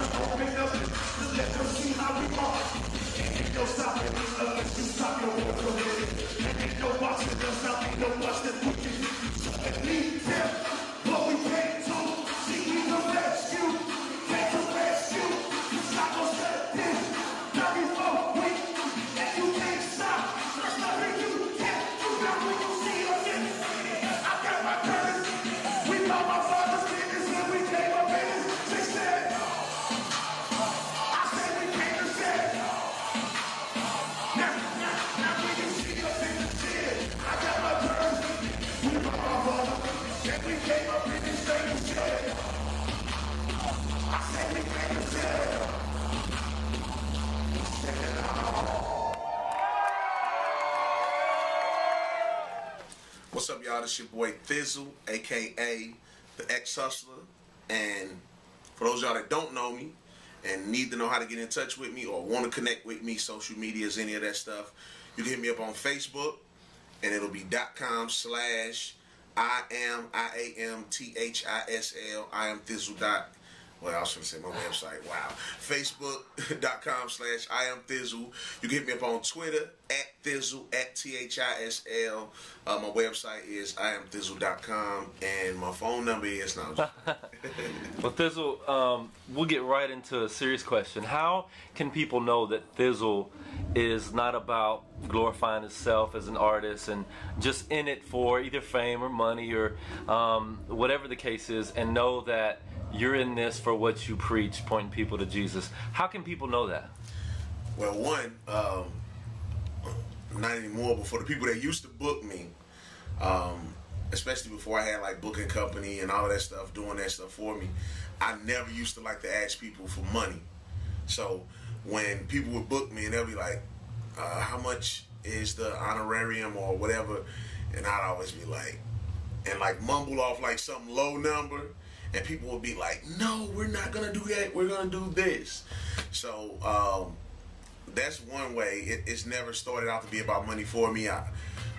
open up to let them see how we are. Ain't no stopping us unless you stop your world. Ain't no boxing us out, ain't no busting pushing. And leave them what we came to. See, we the rescue, came to rescue. It's not gonna set this 34 weeks, and you can't stop. There's nothing you can't do now when you see us in. I got my curse. We know my father's business when we came up in it. They said, I said we came to say. Now when you see us in the gym, I got my curse. We know my father, and we came up in this thing to say. I said we came to say. What's up, y'all? This your boy Thizzle, aka the Ex-Hustler. And for those of y'all that don't know me and need to know how to get in touch with me or want to connect with me, social medias, any of that stuff, you can hit me up on Facebook, and it'll be .com/IamThisl. I am Thizzle. Well, I was going to say my website. Wow. Facebook.com/IamThizzle. You can hit me up on Twitter @Thizzle, @THISL. My website is IamThizzle.com, and my phone number is now. Well, Thizzle, we'll get right into a serious question. How can people know that Thizzle is not about glorifying himself as an artist and just in it for either fame or money or whatever the case is, and know that you're in this for what you preach, pointing people to Jesus? How can people know that? Well, one, not anymore, but for the people that used to book me, especially before I had like booking company and all of that stuff, doing that stuff for me, I never used to like to ask people for money. So when people would book me and they'll be like, how much is the honorarium or whatever, and I'd always be like, and like mumble off like some low number, and people would be like, no, we're not gonna do that, we're gonna do this. So that's one way. It's never started out to be about money for me. I'm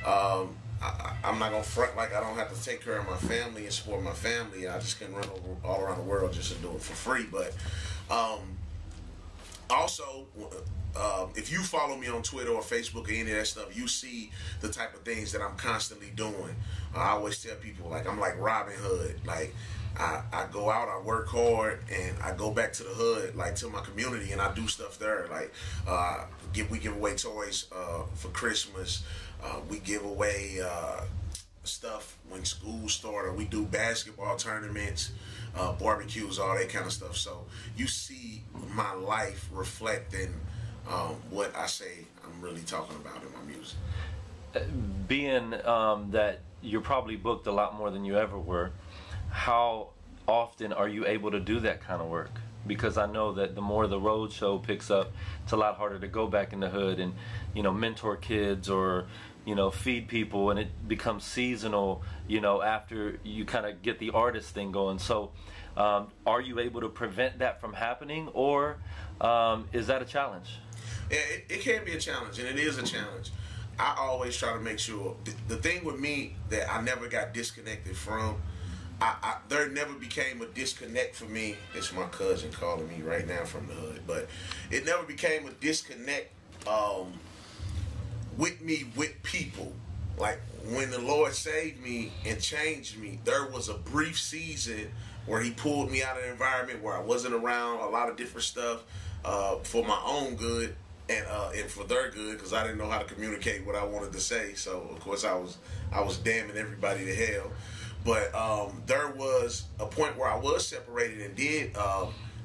not gonna front like I don't have to take care of my family and support my family. I just can run all around the world just to do it for free. But also, if you follow me on Twitter or Facebook or any of that stuff, you see the type of things that I'm constantly doing. I always tell people, like, I'm like Robin Hood. Like, I go out, I work hard, and I go back to the hood, like to my community, and I do stuff there. Like, we give away toys for Christmas. We give away stuff when school start, or we do basketball tournaments, barbecues, all that kind of stuff. So you see my life reflecting what I say I'm really talking about in my music. Being that you're probably booked a lot more than you ever were, how often are you able to do that kind of work? Because I know that the more the road show picks up, it's a lot harder to go back in the hood and, you know, mentor kids or, you know, feed people, and it becomes seasonal, you know, after you kind of get the artist thing going. So are you able to prevent that from happening, or is that a challenge? Yeah, it can be a challenge, and it is a challenge. I always try to make sure, the thing with me that I never got disconnected from, there never became a disconnect for me. It's my cousin calling me right now from the hood, but it never became a disconnect with me, with people. Like, when the Lord saved me and changed me, there was a brief season where he pulled me out of an environment where I wasn't around a lot of different stuff for my own good and for their good, because I didn't know how to communicate what I wanted to say. So of course I was damning everybody to hell. But there was a point where I was separated and did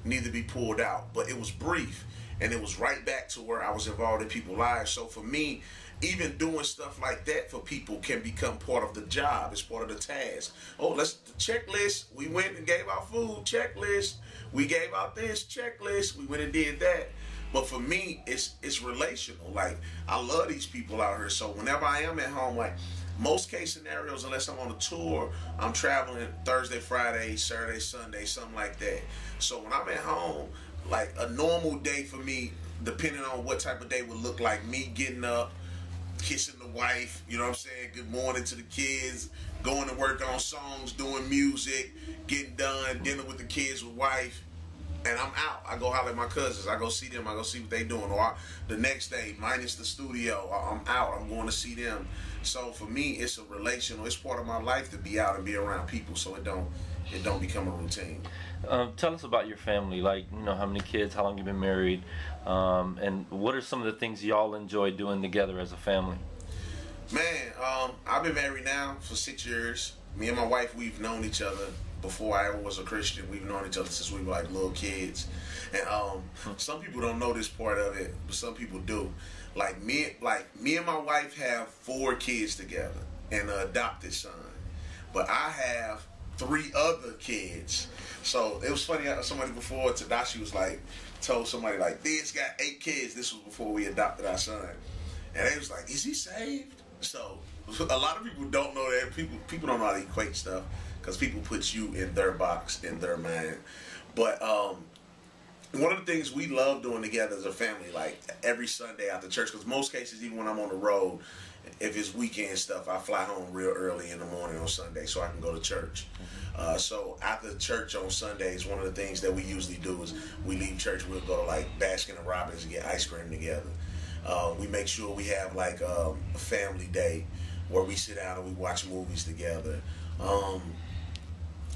need to be pulled out, but it was brief, and it was right back to where I was involved in people's lives. So for me, even doing stuff like that for people can become part of the job. It's part of the task. Oh, let's checklist. We went and gave out food, checklist. We gave out this, checklist. We went and did that. But for me, it's relational. Like, I love these people out here. So whenever I am at home, like most case scenarios, unless I'm on a tour, I'm traveling Thursday, Friday, Saturday, Sunday, something like that. So when I'm at home, like a normal day for me, depending on what type of day would look like, me getting up, kissing the wife, you know what I'm saying, good morning to the kids, going to work on songs, doing music, getting done, dinner with the kids with wife, and I'm out. I go holler at my cousins. I go see them. I go see what they doing. Or the next day, minus the studio, I'm out. I'm going to see them. So for me, it's a relational. It's part of my life to be out and be around people. So it don't become a routine. Tell us about your family. Like, you know, how many kids? How long you been married? And what are some of the things y'all enjoy doing together as a family? Man, I've been married now for 6 years. Me and my wife, we've known each other before I ever was a Christian. We've known each other since we were like little kids. And some people don't know this part of it, but some people do. Like me and my wife have 4 kids together and an adopted son. But I have 3 other kids. So it was funny, somebody before, Tadashi was like, told somebody like, Dad's got 8 kids. This was before we adopted our son. And they was like, is he saved? So a lot of people don't know that. People don't know how to equate stuff because people put you in their box, in their mind. But one of the things we love doing together as a family, like every Sunday after church, because most cases, even when I'm on the road, if it's weekend stuff, I fly home real early in the morning on Sunday so I can go to church. So after church on Sundays, one of the things that we usually do is we leave church, we'll go to like Baskin and Robbins and get ice cream together. We make sure we have like a family day where we sit down and we watch movies together.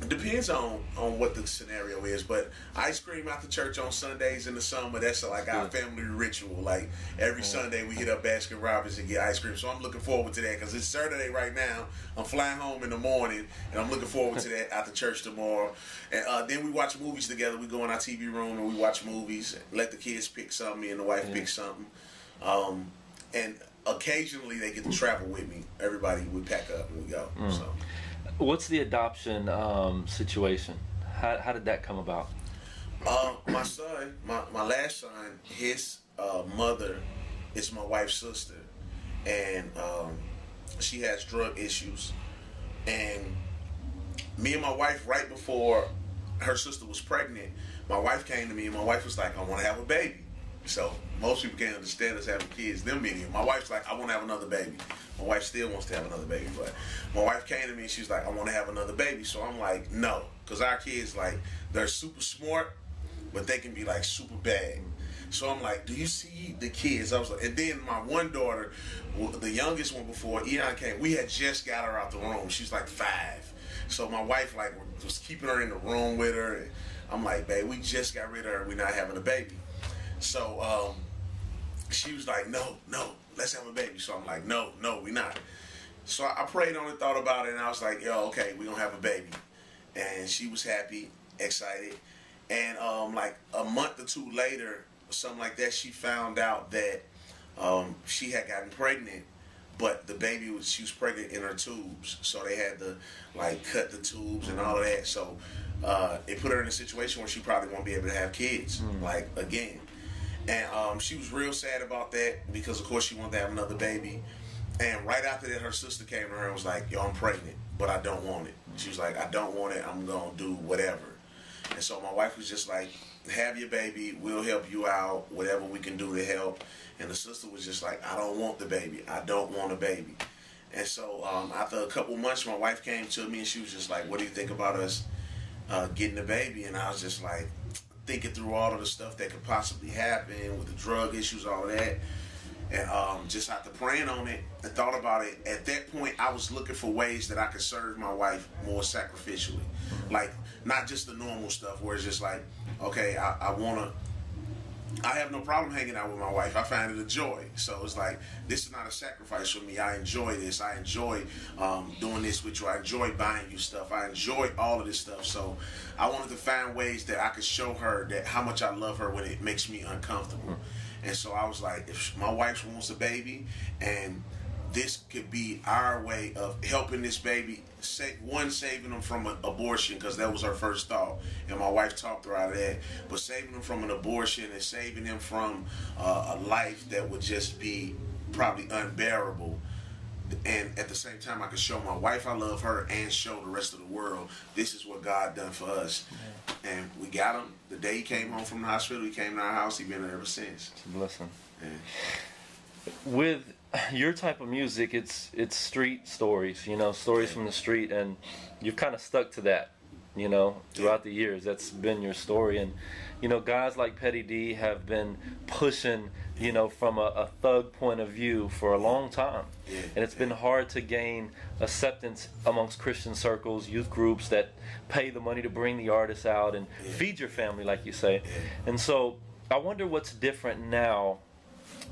It depends on what the scenario is, but ice cream after church on Sundays in the summer, that's like our family ritual. Like every Sunday we hit up Baskin Robbins and get ice cream. So I'm looking forward to that because it's Saturday right now. I'm flying home in the morning and I'm looking forward to that after church tomorrow. And then we watch movies together. We go in our TV room and we watch movies, let the kids pick something, me and the wife pick something. And occasionally they get to travel with me. Everybody, we pack up and we go. So. What's the adoption situation? How did that come about? My son, my last son, his mother is my wife's sister, and she has drug issues. And me and my wife, right before her sister was pregnant, my wife came to me and my wife was like, I want to have a baby. So most people can't understand us having kids, them meaning. My wife's like, I want to have another baby. My wife still wants to have another baby, but my wife came to me and she's like, I want to have another baby. So I'm like, no, because our kids, like, they're super smart, but they can be like super bad. So I'm like, do you see the kids? I was like, and then my one daughter, the youngest one before Eon came, we had just got her out the room. She's like 5. So my wife like was keeping her in the room with her. And I'm like, babe, we just got rid of her. We're not having a baby. So she was like, no, let's have a baby. So I'm like, no, we not. So I prayed on it, thought about it, and I was like, yo, okay, we're going to have a baby. And she was happy, excited. And like a month or 2 later, something like that, she found out that she had gotten pregnant, but the baby she was pregnant in her tubes. So they had to like cut the tubes and all of that. So it put her in a situation where she probably won't be able to have kids, like again. And she was real sad about that because, of course, she wanted to have another baby. And right after that, her sister came to her and was like, yo, I'm pregnant, but I don't want it. She was like, I don't want it. I'm going to do whatever. And so my wife was just like, have your baby. We'll help you out, whatever we can do to help. And the sister was just like, I don't want the baby. I don't want a baby. And so after a couple months, my wife came to me and she was just like, what do you think about us getting a baby? And I was just like, thinking through all of the stuff that could possibly happen with the drug issues, all of that. And just after praying on it and thought about it, at that point, I was looking for ways that I could serve my wife more sacrificially. Like, not just the normal stuff where it's just like, okay, I have no problem hanging out with my wife. I find it a joy. So it's like, this is not a sacrifice for me. I enjoy this. I enjoy doing this with you. I enjoy buying you stuff. I enjoy all of this stuff. So I wanted to find ways that I could show her that how much I love her when it makes me uncomfortable. And so I was like, if my wife wants a baby and this could be our way of helping this baby, saving them from an abortion, because that was her first thought, and my wife talked her out of that, but saving them from an abortion and saving them from a life that would just be probably unbearable. And at the same time, I could show my wife I love her and show the rest of the world this is what God done for us. Yeah. And we got him. The day he came home from the hospital, he came to our house. He's been there ever since. It's a blessing. Yeah. With your type of music, it's street stories, stories from the street, and you've kind of stuck to that. You know, throughout the years, that's been your story. And you know, guys like Petty D have been pushing, you know, from a thug point of view for a long time. And it's been hard to gain acceptance amongst Christian circles, youth groups that pay the money to bring the artists out and feed your family, like you say. And so I wonder what's different now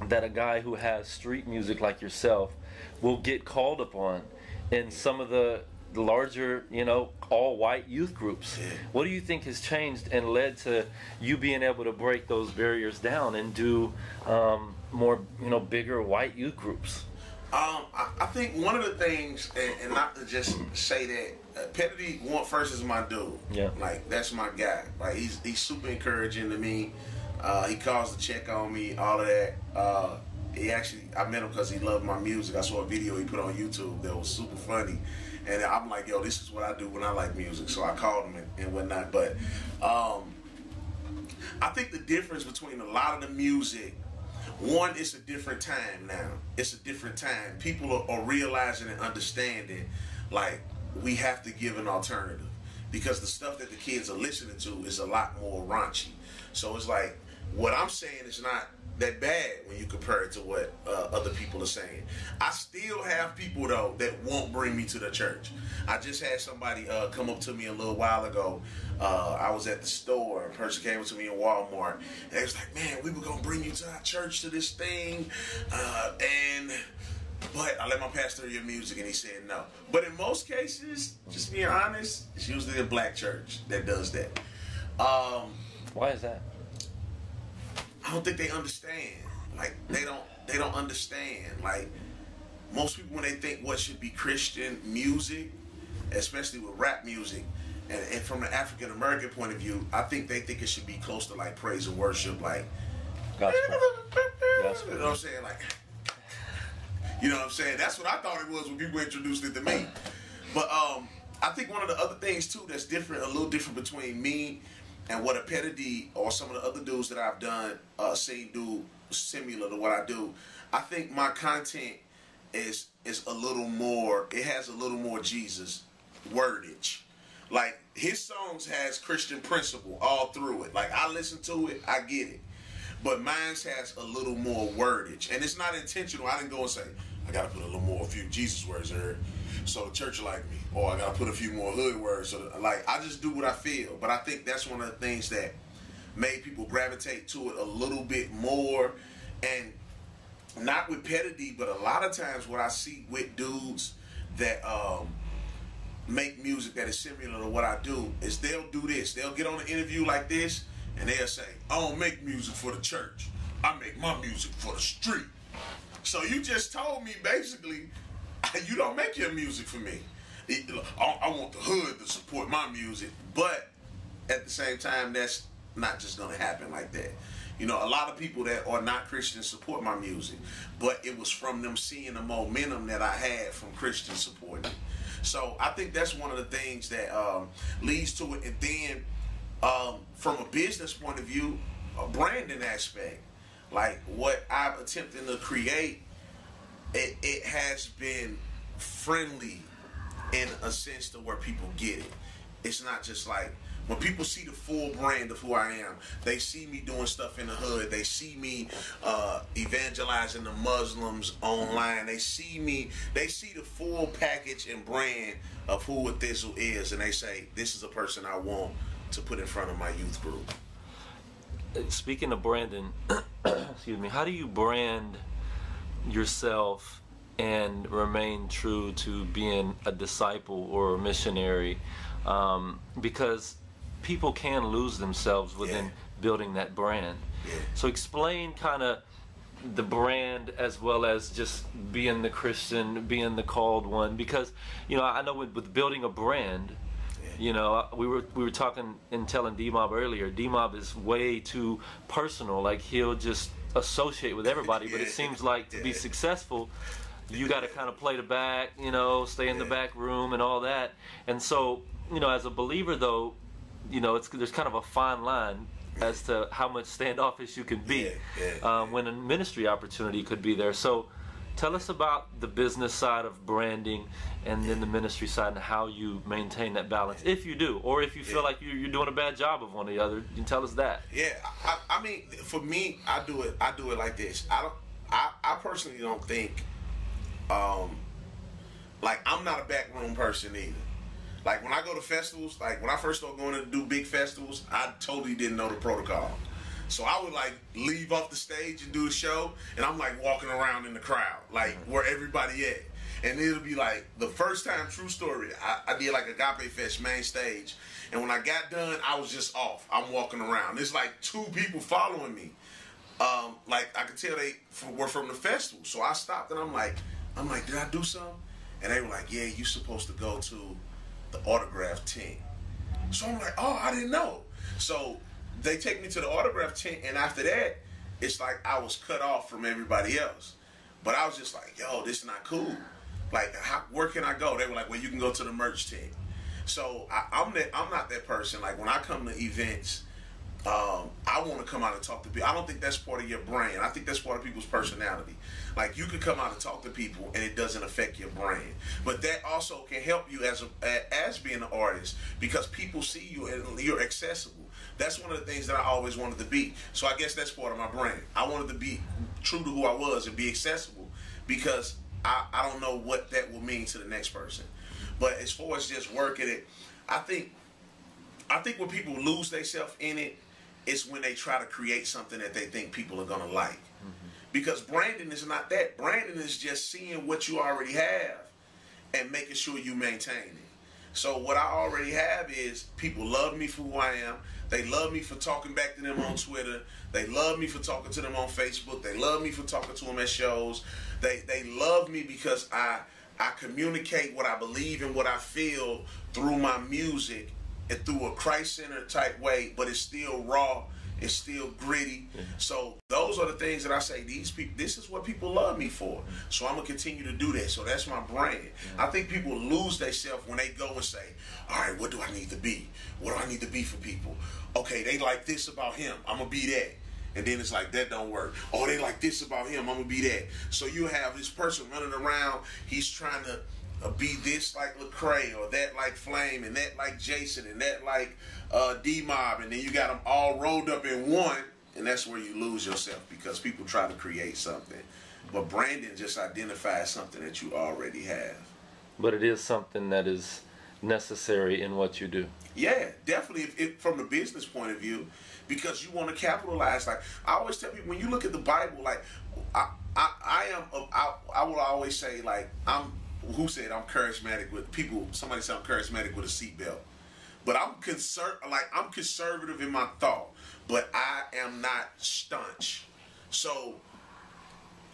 that a guy who has street music like yourself will get called upon in some of the larger, you know, all-white youth groups. What do you think has changed and led to you being able to break those barriers down and do more, you know, bigger white youth groups? I think one of the things, and not to just say that, Petty D first is my dude. Like, that's my guy. Like, he's super encouraging to me. He calls to check on me, all of that. I met him because he loved my music. I saw a video he put on YouTube that was super funny. And I'm like, yo, this is what I do when I like music. So I called him and whatnot. But I think the difference between a lot of the music, one, it's a different time now. It's a different time. People are realizing and understanding, like, we have to give an alternative. Because the stuff that the kids are listening to is a lot more raunchy. So it's like, what I'm saying is not that bad when you compare it to what other people are saying. I still have people, though, that won't bring me to the church. I just had somebody come up to me a little while ago. I was at the store, and a person came up to me in Walmart, and they was like, man, we were going to bring you to our church to this thing, but I let my pastor hear your music, and he said no. But in most cases, just being honest, it's usually a black church that does that. Why is that? I don't think they understand. Like, they don't understand. Like, most people, when they think what should be Christian music, especially with rap music, and from the African American point of view, I think they think it should be close to like praise and worship, like gospel. You know what I'm saying? Like, you know what I'm saying? That's what I thought it was when people introduced it to me. But I think one of the other things too that's different, a little different between me and what a Petty D or some of the other dudes that I've done seen do similar to what I do, I think my content is a little more, it has a little more Jesus wordage. Like, his songs has Christian principle all through it. Like, I listen to it, I get it. But mine has a little more wordage. And it's not intentional. I didn't go and say, I got to put a few Jesus words in here so the church like me. Or I got to put a few more hood words. So like, I just do what I feel. But I think that's one of the things that made people gravitate to it a little bit more. And not with Petty D, but a lot of times what I see with dudes that make music that is similar to what I do is they'll do this. They'll get on an interview like this and they'll say, I don't make music for the church. I make my music for the street. So you just told me basically you don't make your music for me. I want the hood to support my music, but at the same time, that's not just going to happen like that. You know, a lot of people that are not Christians support my music, but it was from them seeing the momentum that I had from Christians supporting it. So I think that's one of the things that leads to it. And then from a business point of view, a branding aspect, like what I'm attempting to create, it has been friendly in a sense to where people get it. It's not just like, when people see the full brand of who I am, they see me doing stuff in the hood. They see me evangelizing the Muslims online. They see the full package and brand of who a Thizzle is, and they say, this is a person I want to put in front of my youth group. Speaking of branding, excuse me, how do you brand yourself and remain true to being a disciple or a missionary? Because people can lose themselves within building that brand. So explain kind of the brand as well as just being the Christian, being the called one. Because, you know, I know with building a brand, you know, we were talking and telling D-Mob earlier, D-Mob is way too personal. Like, he'll just associate with everybody, but it seems like to be successful, you got to kind of play the back, you know, stay in the back room and all that. And so, you know, as a believer, though, you know, there's kind of a fine line as to how much standoffish you can be when a ministry opportunity could be there. So Tell us about the business side of branding and then the ministry side and how you maintain that balance, if you do, or if you feel like you're doing a bad job of one or the other. You can tell us that. Yeah, I mean, for me, I do it like this. I personally don't think, like, I'm not a backroom person either. Like, when I go to festivals, like when I first started going to do big festivals, I totally didn't know the protocol. So I would like leave off the stage and do the show, and I'm like walking around in the crowd, like where everybody at. And it'll be like the first time, true story, I did like Agape Fest main stage. And when I got done, I was just off. I'm walking around. There's like 2 people following me. Like I could tell they were from the festival. So I stopped and I'm like, did I do something? And they were like, yeah, you supposed to go to the autograph tent. So I'm like, oh, I didn't know. So they take me to the autograph tent, and after that, it's like I was cut off from everybody else. But I was just like, yo, this is not cool. Like, where can I go? They were like, well, you can go to the merch tent. So I'm not that person. Like, when I come to events, I want to come out and talk to people. I don't think that's part of your brand. I think that's part of people's personality. Like, you can come out and talk to people and it doesn't affect your brand. But that also can help you as being an artist, because people see you and you're accessible. That's one of the things that I always wanted to be. So I guess that's part of my brand. I wanted to be true to who I was and be accessible, because I don't know what that will mean to the next person. But as far as just working it, I think when people lose themselves in it, it's when they try to create something that they think people are going to like. Because branding is not that. Branding is just seeing what you already have and making sure you maintain it. So what I already have is people love me for who I am. They love me for talking back to them on Twitter. They love me for talking to them on Facebook. They love me for talking to them at shows. They love me because I communicate what I believe and what I feel through my music and through a Christ-centered type way, but it's still raw. It's still gritty. So those are the things that I say, these people, this is what people love me for. So I'm going to continue to do that. So that's my brand. I think people lose themselves when they go and say, all right, what do I need to be? What do I need to be for people? Okay, they like this about him. I'm going to be that. And then it's like, that don't work. Oh, they like this about him. I'm going to be that. So you have this person running around. He's trying to be this like Lecrae, or that like Flame, and that like Jason, and that like D-Mob, and then you got them all rolled up in one, and that's where you lose yourself, because people try to create something. But branding just identifies something that you already have. But it is something that is necessary in what you do. Yeah, definitely, if from the business point of view, because you want to capitalize. Like I always tell people, when you look at the Bible, like I will always say, like, who said I'm charismatic with people? Somebody said I'm charismatic with a seatbelt. But I'm conservative in my thought, but I am not staunch. So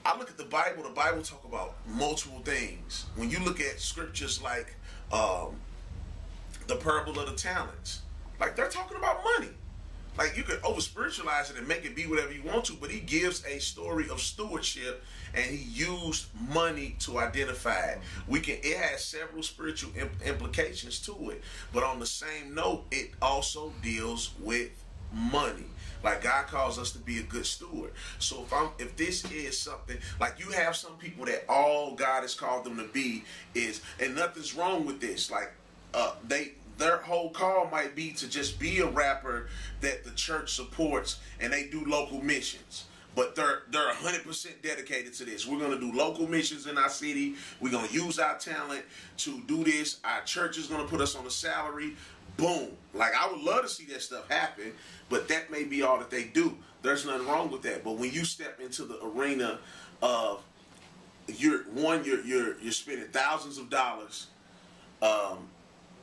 I look at the Bible talk about multiple things. When you look at scriptures like the parable of the talents, like they're talking about money. Like, you could over spiritualize it and make it be whatever you want to, but he gives a story of stewardship, and he used money to identify it. It has several spiritual implications to it, but on the same note, it also deals with money. Like, God calls us to be a good steward. So if this is something, like, you have some people that all God has called them to be is, and nothing's wrong with this, like, their whole call might be to just be a rapper that the church supports, and they do local missions. But they're 100% dedicated to this. We're going to do local missions in our city. We're going to use our talent to do this. Our church is going to put us on a salary. Boom. Like, I would love to see that stuff happen, but that may be all that they do. There's nothing wrong with that. But when you step into the arena of you're spending thousands of dollars,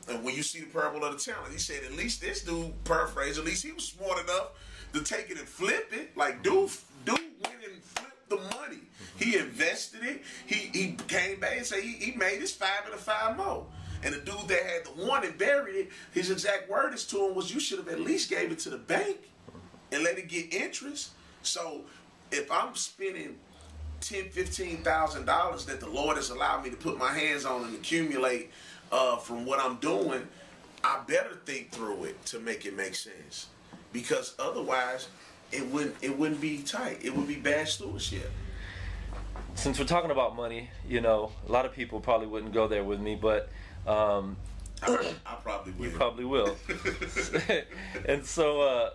and when you see the parable of the talent, he said, at least this dude, paraphrase, at least he was smart enough to take it and flip it. Like, dude went and flipped the money. He invested it. He came back and said he made his 5 and a 5 more. And the dude that had the one and buried it, his exact word to him was, you should have at least gave it to the bank and let it get interest. So if I'm spending $10,000, $15,000 that the Lord has allowed me to put my hands on and accumulate from what I'm doing, I better think through it to make it make sense, because otherwise it wouldn't be tight. It would be bad stewardship. since we're talking about money, you know, a lot of people probably wouldn't go there with me, but I probably will. you probably will. And so,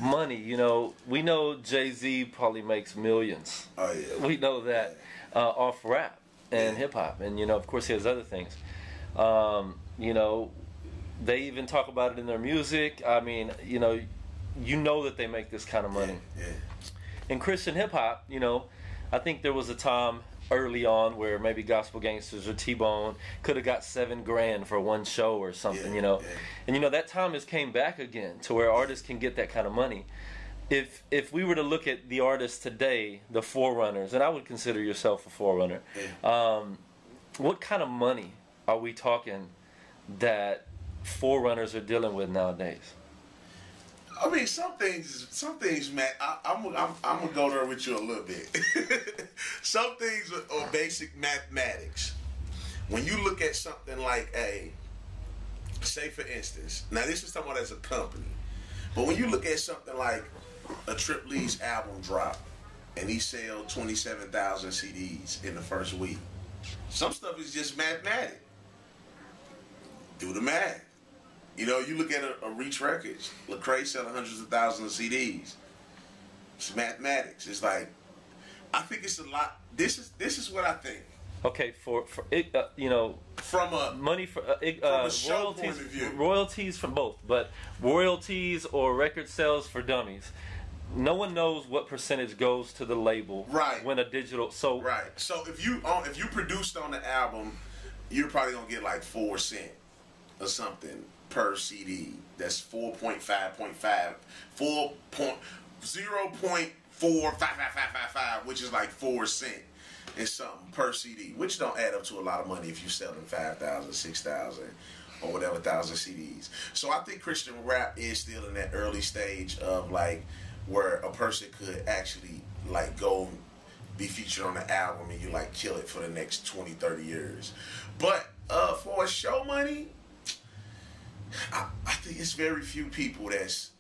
money, you know, we know Jay-Z probably makes millions. Oh yeah. We know that off rap and hip hop, and you know, of course, he has other things. You know, they even talk about it in their music. I mean, you know that they make this kind of money. Yeah. In Christian hip hop, you know, I think there was a time early on where maybe Gospel Gangsters or T-Bone could have got $7 grand for one show or something, you know. Yeah. And you know, that time has came back again to where artists can get that kind of money. If we were to look at the artists today, the forerunners, and I would consider yourself a forerunner, what kind of money are we talking that forerunners are dealing with nowadays? I mean, some things, Matt. I'm gonna go there with you a little bit. Some things are basic mathematics. When you look at something like say for instance, now this is talking about as a company, but when you look at something like a Trip Lee's album drop, and he sell 27,000 CDs in the first week, some stuff is just mathematics. Do the math. You know, you look at a Reach Records, Lecrae selling hundreds of thousands of CDs. It's mathematics. It's like, I think it's a lot. This is what I think. Okay, for it, you know, from a money for from a show royalties, point of view. royalties from both, but royalties or record sales for dummies. No one knows what percentage goes to the label. Right. When a digital right. So if you produced on the album, you're probably gonna get like 4 cents or something per CD. That's 0.4555, which is like 4 cents and something per CD, which don't add up to a lot of money if you're selling 5,000, 6,000, or whatever thousand CDs. So I think Christian rap is still in that early stage of like where a person could actually like go be featured on the album and you like kill it for the next 20, 30 years. But for show money, I think it's very few people that's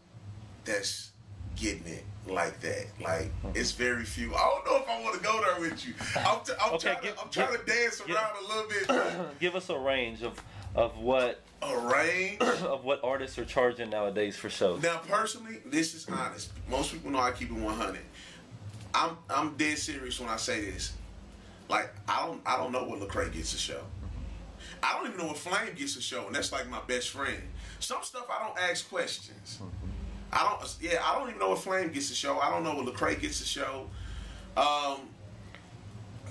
getting it like that. Like, it's very few. I don't know if I want to go there with you. I'm trying to dance around a little bit. Give us a range of what of what artists are charging nowadays for shows. Now, personally, this is honest. Most people know I keep it 100. I'm dead serious when I say this. Like, I don't know what Lecrae gets a show. I don't even know what Flame gets a show, and that's like my best friend. Some stuff I don't ask questions. I don't even know what Flame gets a show. I don't know what Lecrae gets a show.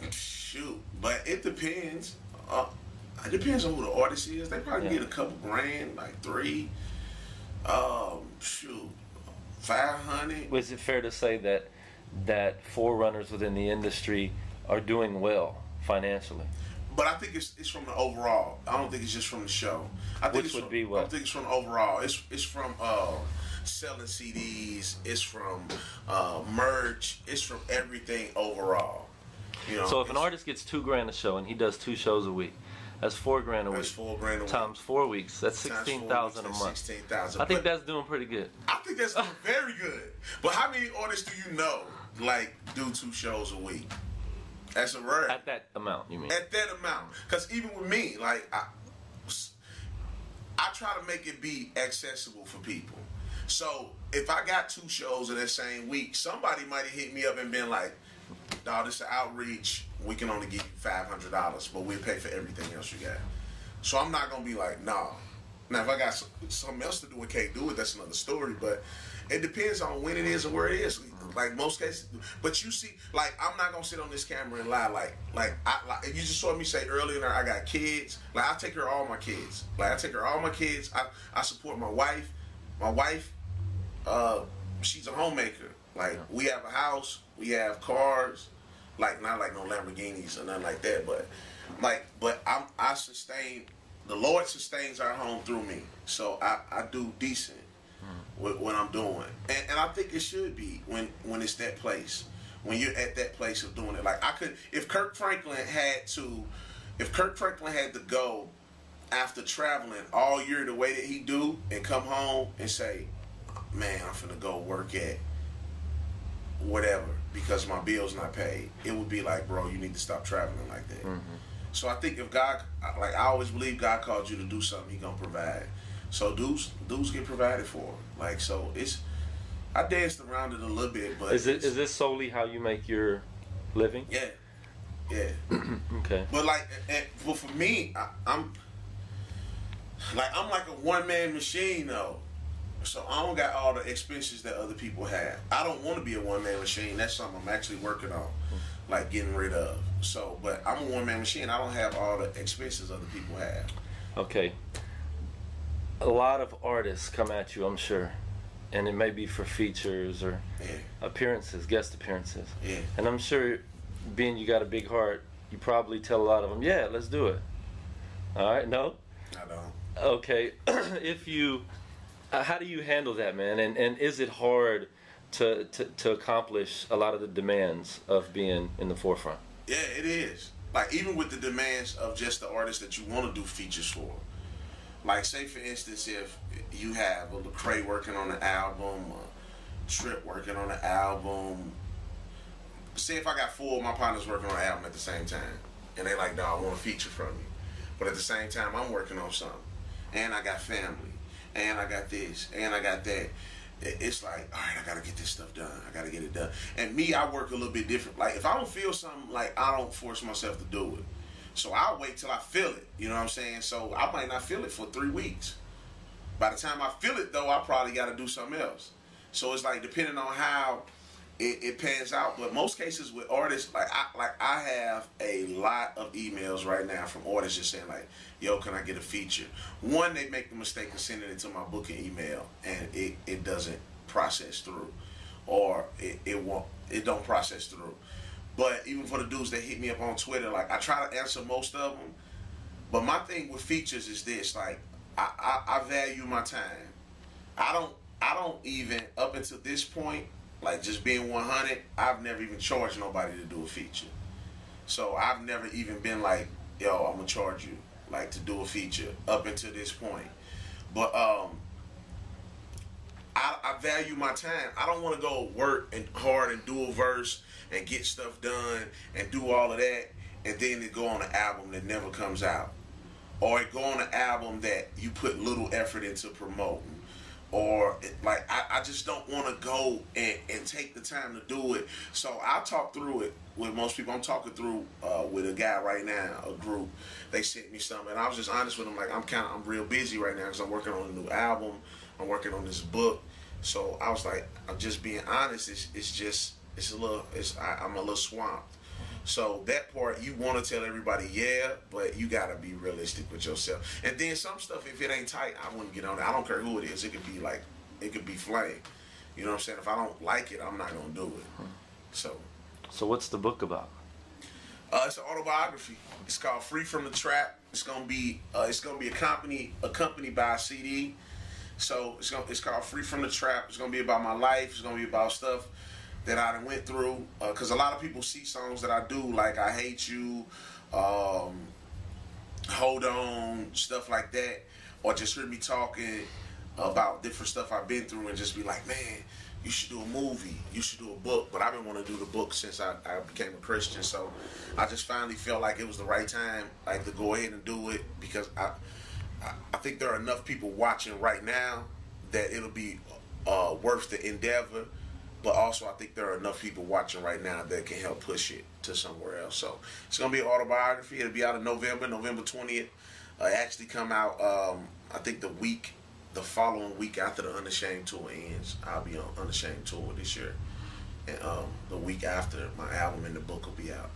Shoot, but it depends. It depends on who the artist is. They probably get a couple grand, like 3. Shoot, 500. Was it fair to say that forerunners within the industry are doing well financially? But I think it's from the overall. I don't think it's just from the show. I think Which would be what? I think it's from the overall. It's from selling CDs. It's from merch. It's from everything overall. You know. So if an artist gets $2 grand a show and he does 2 shows a week, that's $4 grand a week. That's $4 grand a week. Times 4 weeks. That's 16,000 a month. 16,000. I think that's doing pretty good. I think that's doing very good. But how many artists do you know like do 2 shows a week? That's a rare. At that amount, you mean? At that amount. Because even with me, like, I try to make it be accessible for people. So, if I got 2 shows in that same week, somebody might have hit me up and been like, "Dawg, this is an outreach. We can only give you $500, but we'll pay for everything else you got." So, I'm not going to be like, "Nah." Now, if I got something else to do and can't do it, that's another story. But it depends on when it is and where it is. Like most cases, but you see, like I'm not gonna sit on this camera and lie. Like you just saw me say earlier, I got kids. Like I take care of all my kids. Like I take care of all my kids. I support my wife. My wife, she's a homemaker. Like we have a house, we have cars. Like not like no Lamborghinis or nothing like that, but I sustain. The Lord sustains our home through me, so I do decent with what I'm doing, and I think it should be when it's that place, when you're at that place of doing it. Like I could, if Kirk Franklin had to go after traveling all year the way that he do, and come home and say, "Man, I'm finna go work at whatever," because my bill's not paid. It would be like, bro, you need to stop traveling like that. So I think if God, like I always believe God called you to do something, He gonna provide. So dudes get provided for. Like, so I danced around it a little bit, but is this solely how you make your living? Yeah. Okay. But like, but for me, I'm like a one-man machine though. So I don't got all the expenses that other people have. I don't want to be a one-man machine. That's something I'm actually working on, like getting rid of. So, but I'm a one-man machine. I don't have all the expenses other people have. Okay. A lot of artists come at you, I'm sure, and it may be for features or appearances, guest appearances. Yeah. And I'm sure, being you got a big heart, you probably tell a lot of them, yeah, let's do it. All right, no? I don't. Okay. If you, how do you handle that, man? And is it hard to accomplish a lot of the demands of being in the forefront? Yeah, it is. Like, even with the demands of just the artists that you want to do features for. Like, say, for instance, if you have a Lecrae working on the album, Trip working on the album. Say if I got 4 of my partners working on an album at the same time, and they like, dawg, I want a feature from you. But at the same time, I'm working on something. And I got family. And I got this. And I got that. It's like, all right, I got to get this stuff done. I got to get it done. And me, I work a little bit different. Like, if I don't feel something, like, I don't force myself to do it. So I'll wait till I feel it. You know what I'm saying? So I might not feel it for 3 weeks. By the time I feel it, though, I probably got to do something else. So it's like, depending on how it pans out. But most cases with artists, I have a lot of emails right now from artists just saying like, yo, can I get a feature? One, they make the mistake of sending it to my booking email and it doesn't process through, or it don't process through. But even for the dudes that hit me up on Twitter, like, I try to answer most of them. But my thing with features is this, like, I value my time. I don't even, up until this point, like, just being 100, I've never even charged nobody to do a feature. So I've never even been like, yo, I'm gonna charge you, like, to do a feature up until this point. But I value my time. I don't want to go work and hard and do a verse and get stuff done and do all of that, and then it go on an album that never comes out, or it go on an album that you put little effort into promoting. Or, like, I just don't want to go and take the time to do it. So I talk through it with most people. I'm talking through with a guy right now, a group. They sent me something, and I was just honest with them. Like, I'm real busy right now because I'm working on a new album. I'm working on this book. So I was like, I'm just being honest. I'm a little swamped. So that part, you want to tell everybody, yeah, but you got to be realistic with yourself. And then some stuff, if it ain't tight, I wouldn't get on it. I don't care who it is. It could be flame. You know what I'm saying? If I don't like it, I'm not going to do it. So what's the book about? It's an autobiography. It's called Free from the Trap. It's gonna be accompanied by a CD. So it's called Free from the Trap. It's gonna be about my life. It's gonna be about stuff that I done went through. Because a lot of people see songs that I do, like I Hate You, Hold On, stuff like that, or just hear me talking about different stuff I've been through and just be like, man, you should do a movie, you should do a book. But I've been wanting to do the book since I became a Christian, so I just finally felt like it was the right time, like, to go ahead and do it, because I think there are enough people watching right now that it'll be worth the endeavor. But also, I think there are enough people watching right now that can help push it to somewhere else. So it's going to be an autobiography. It'll be out in November 20th. Actually come out, I think the following week after the Unashamed tour ends. I'll be on Unashamed tour this year. And the week after, my album and the book will be out.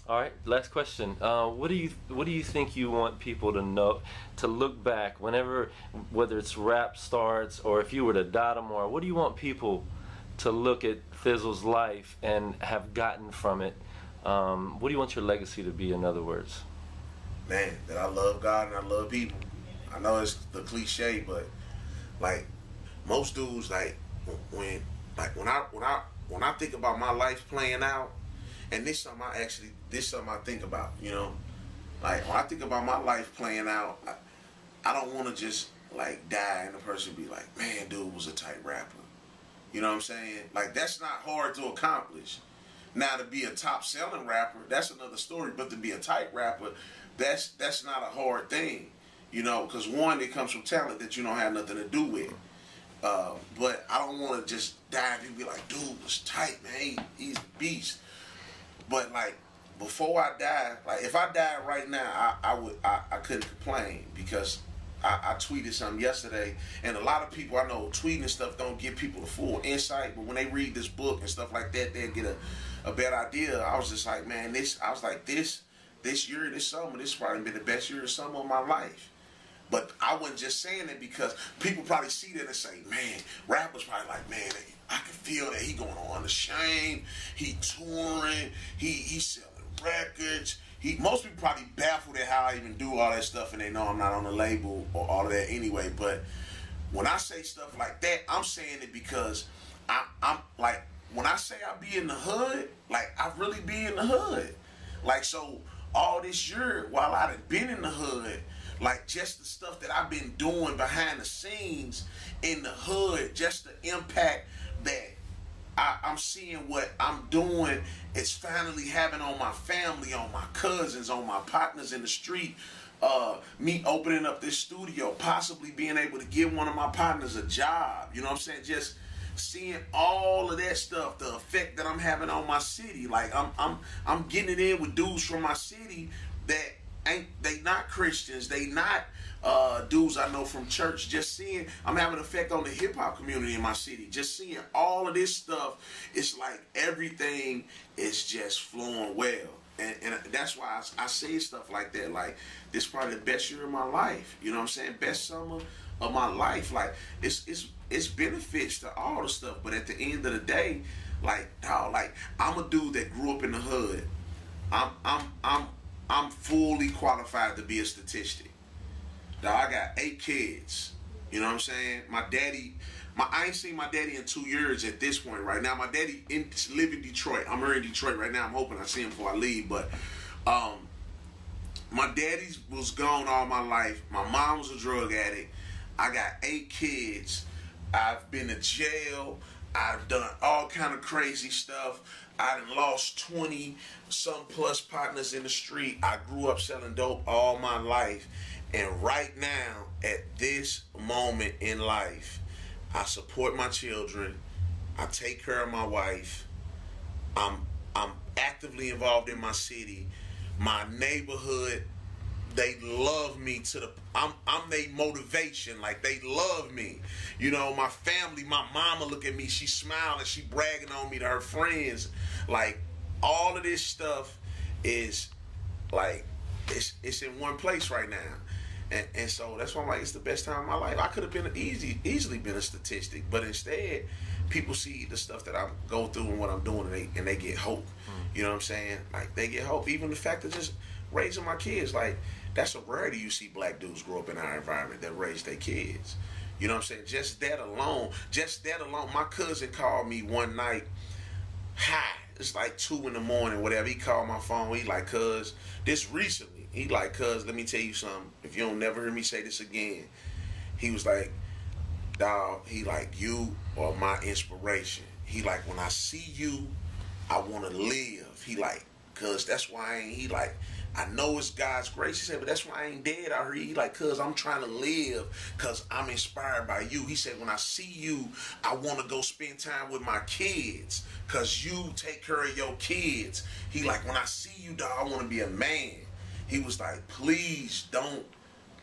All right, last question. What do you think you want people to know, to look back whenever, whether it's rap starts or if you were to die tomorrow, what do you want people to look at Thizzle's life and have gotten from it? What do you want your legacy to be, in other words? Man, that I love God and I love people. I know it's the cliche, but like most dudes, like when I think about my life playing out, and this is something I think about, you know, like when I think about my life playing out, I don't want to just like die and the person be like, man, dude was a tight rapper. You know what I'm saying? Like, that's not hard to accomplish. Now, to be a top-selling rapper, that's another story. But to be a tight rapper, that's not a hard thing. You know, because one, it comes from talent that you don't have nothing to do with. But I don't want to just dive and be like, dude was tight, man. He's a beast. But like, before I die, like if I died right now, I couldn't complain, because I tweeted something yesterday, and a lot of people I know tweeting and stuff don't give people the full insight. But when they read this book and stuff like that, they'll get a better idea. I was just like, man, this year, this summer, this probably been the best year of summer of my life. But I wasn't just saying it because people probably see that and say, man, rappers probably like, man, I can feel that he going on the shame, he touring, he selling records. Most people probably baffled at how I even do all that stuff, and they know I'm not on the label or all of that anyway. But when I say stuff like that, I'm saying it because I'm like, when I say I be in the hood, like I really be in the hood. Like, so all this year while I've been in the hood, like just the stuff that I've been doing behind the scenes in the hood, just the impact that I'm seeing what I'm doing is finally having on my family, on my cousins, on my partners in the street. Me opening up this studio, possibly being able to give one of my partners a job. You know what I'm saying? Just seeing all of that stuff, the effect that I'm having on my city. Like I'm getting it in with dudes from my city that they not Christians, they not dudes I know from church. Just seeing, I'm having an effect on the hip hop community in my city. Just seeing all of this stuff, it's like everything is just flowing well. And that's why I say stuff like that. Like, this is probably the best year of my life. You know what I'm saying? Best summer of my life. Like, it's benefits to all the stuff. But at the end of the day, like, dog, like, I'm a dude that grew up in the hood. I'm fully qualified to be a statistic. Dog, I got 8 kids. You know what I'm saying? My daddy, I ain't seen my daddy in 2 years at this point right now. My daddy live in Detroit. I'm here in Detroit right now. I'm hoping I see him before I leave. But my daddy was gone all my life. My mom was a drug addict. I got 8 kids. I've been to jail. I've done all kind of crazy stuff. I done lost 20 some plus partners in the street. I grew up selling dope all my life. And right now, at this moment in life, I support my children. I take care of my wife. I'm actively involved in my city. My neighborhood, they love me to the I'm their motivation. Like, they love me. You know, my family, my mama look at me, she smiling, she bragging on me to her friends. Like, all of this stuff is like, it's in one place right now. And so that's why I'm like, it's the best time of my life. I could have been easily been a statistic, but instead, people see the stuff that I go through and what I'm doing, and they get hope. You know what I'm saying? Like, they get hope. Even the fact of just raising my kids, like, that's a rarity. You see black dudes grow up in our environment that raise their kids. You know what I'm saying? Just that alone. My cousin called me one night. Hi, it's like 2 in the morning, whatever. He called my phone. He like, cuz, this recently. He like, cuz, let me tell you something. If you don't never hear me say this again. He was like, dawg, he like, you are my inspiration. He like, when I see you, I want to live. He like, cuz, that's why I ain't, he like, I know it's God's grace. He said, but that's why I ain't dead out here. He like, cuz, I'm trying to live because I'm inspired by you. He said, when I see you, I want to go spend time with my kids because you take care of your kids. He like, when I see you, dog, I want to be a man. He was like, please don't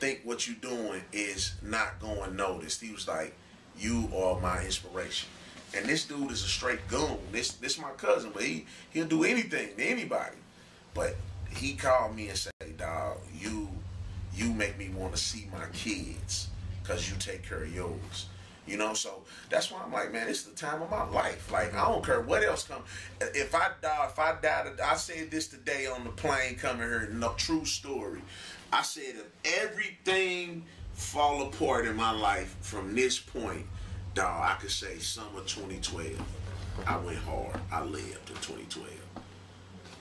think what you're doing is not going noticed. He was like, you are my inspiration. And this dude is a straight goon. This my cousin, but he'll do anything to anybody. But he called me and said, dog, you make me want to see my kids because you take care of yours. You know, so that's why I'm like, man, it's the time of my life. Like, I don't care what else comes. If I die, I said this today on the plane coming here, no, true story. I said, if everything fall apart in my life from this point, dog, I could say summer 2012, I went hard. I lived in 2012.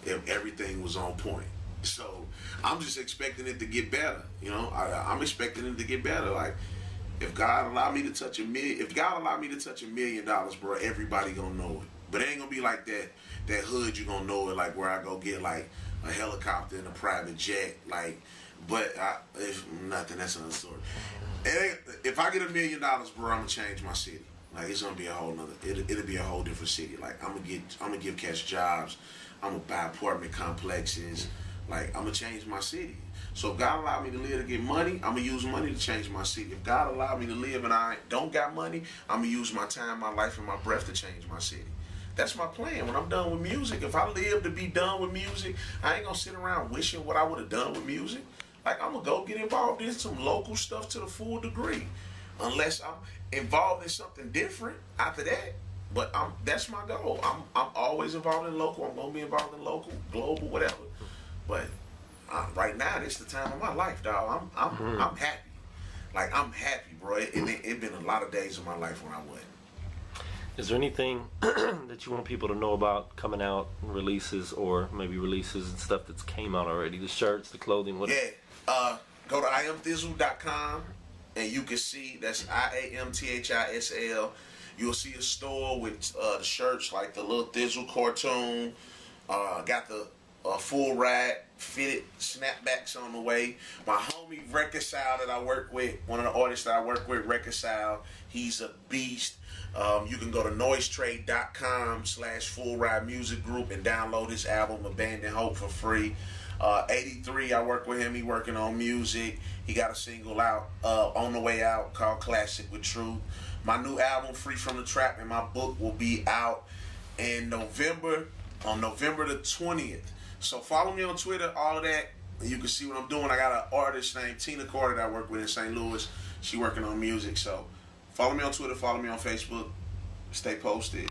If everything was on point. So I'm just expecting it to get better. You know, I'm expecting it to get better. Like, if God allow me to touch $1 million, bro, everybody gonna know it. But it ain't gonna be like that hood. You gonna know it like where I go get like a helicopter and a private jet. Like, but if nothing, that's another story. If I get $1 million, bro, I'm gonna change my city. Like, it's gonna be a whole nother. It'll be a whole different city. Like, I'm gonna give cats jobs. I'm gonna buy apartment complexes. Like, I'm gonna change my city. So if God allowed me to live to get money, I'm gonna use money to change my city. If God allowed me to live and I don't got money, I'm gonna use my time, my life, and my breath to change my city. That's my plan. When I'm done with music, if I live to be done with music, I ain't gonna sit around wishing what I would have done with music. Like, I'm gonna go get involved in some local stuff to the full degree, unless I'm involved in something different after that. But that's my goal. I'm always involved in local. I'm gonna be involved in local, global, whatever. But right now, this is the time of my life, dog. I'm happy. Like, I'm happy, bro. It been a lot of days of my life when I wasn't. Is there anything that you want people to know about coming out, releases, or maybe releases and stuff that's came out already? The shirts, the clothing, whatever. Yeah. Go to iamthizzle.com and you can see, that's IAMTHISL. You'll see a store with the shirts like the little Thizzle cartoon. Got the full ride fitted snapbacks on the way. My homie Reconcile that I work with, one of the artists that I work with, Reconcile, he's a beast. You can go to noisetrade.com/full ride music group and download his album Abandon Hope for free. 83, I work with him. He working on music. He got a single out on the way out called Classic with Truth. My new album, Free from the Trap, and my book will be out in November, on November the 20th. So follow me on Twitter, all of that. And you can see what I'm doing. I got an artist named Tina Carter that I work with in St. Louis. She working on music. So follow me on Twitter, follow me on Facebook. Stay posted.